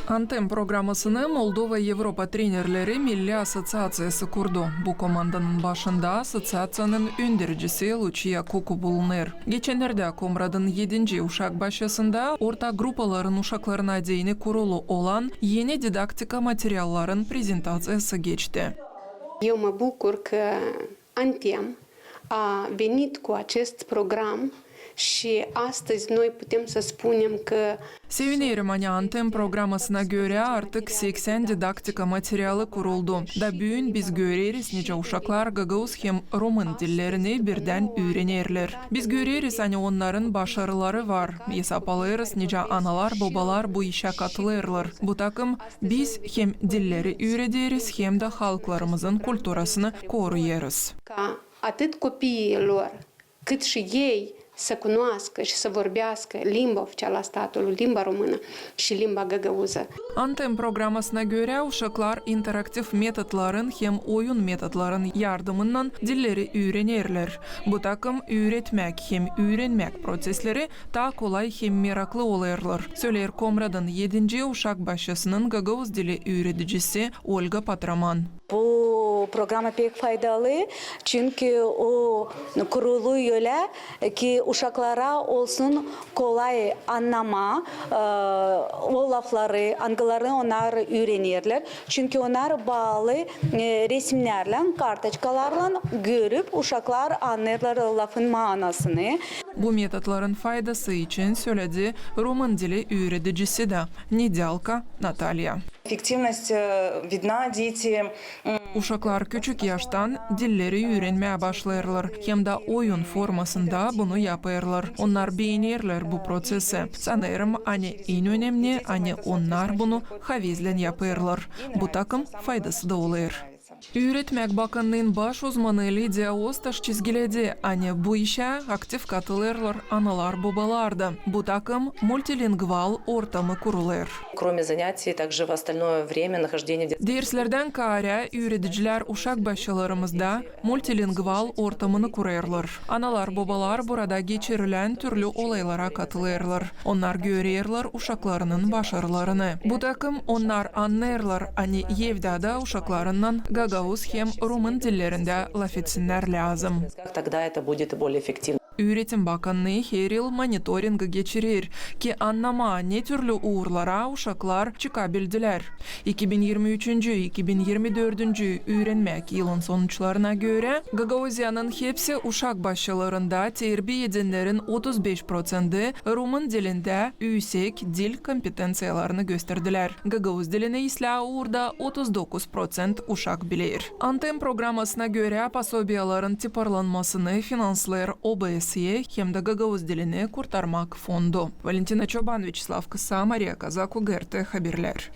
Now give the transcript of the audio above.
Anthem programmasını Moldova Avrupa Trenerleri Milli Assotsiatsiyasi kurdu. Bu komandanın başında assotsiatsiyanın öndürücüsü Lucia Kuku bulunur. Geçenlerde Komrad'ın 7. uşak başyasında orta grupaların uşaklarına değini kurulu olan yeni didaktika materyalların prezentasyası geçti. Eu mă bucur că Anthem a venit cu acest program și astăzi noi putem să spunem că Sevinirim Anthem programmasına göre artık 80 didaktika materyali kuruldu. Da bugün biz göreriz nece uşaklar Gagavuz hem Roman dillerini birden öğrenirler. Biz göreriz onların başarıları var. Hesaplarız nece analar babalar bu işe katılırlar. Bu takım biz hem dilleri öğreniriz hem de halklarımızın kültürasını koruyarız. ca atât copiilor cât și ei să cunoască și să vorbească limba oficială a statului, limba română și limba găgăuză. Anthem programmasına göre uşaklar interaktif metodların hem oyun metodların yardımından dilleri öğrenirler. Bu takım öğretmek hem öğrenmek prosesleri daha kolay hem meraklı olurlar. Söyler Komrad'ın 7. uşak başyasının Gagavuz dili öğreticisi Olga Patraman. Bu programa pek faydalı çünkü o kuruluyor ki uşaklara olsun kolay anlama o lafları, anıları onlar öğrenirler. Çünkü onlar bağlı resimlerle, kartaçkalarla görüp uşaklar anlarlar lafın manasını. Bu metodların faydası için söyledi Roman dili öğreticisi de Nedyalka Natalya. Эффективность видна, дети. Uşaklar küçük yaştan dilleri öğrenmeye başlarlar. Hem de oyun formasında bunu yaparlar. Onlar beğenirler bu prosesi. Sanırım en önemli onlar bunu havizlen yaparlar. Bu takım faydası da olur. Öğretmek Bakanlığı'nın baş uzmanı Lidia Ostaş çizgiledi. Bu işe aktif katılırlar analar babalar da. Bu takım multilingval ortamı kurulur. Кроме занятий, также в остальное время нахождения в детском. Derslerden kare öğreticiler uşak başlarımızda multilingval ortamını kurarlar. Analar babalar burada geçirilen türlü olaylara katılırlar. Onlar görürler uşaklarının başarılarını. Bu takım onlar anlarlar evde de uşaklarından Gagavuz hem Roman dillerinde laf etsinler lazım. Тогда это будет более эффективно. Öğretim Bakanlığı her yıl monitoringi geçirir ki anlama ne türlü uğurlara uşaklar çıkabildiler. 2023-2024 öğrenmek yılın sonuçlarına göre Gagavuzyanın hepsi uşak başlarında terbiye edenlerin 35%'ı Roman dilinde yüksek dil kompetansiyalarını gösterdiler. Gagavuz dilini ise orada 39% uşak bilir. Anthem programmasına göre pasobiyaların tiparlanmasını finanslar OBS hem de Gagavuz dilini kurtarmak fondu. Valentina Çoban, Vyacheslav Kısa, Maria Kazak, UGRT haberler.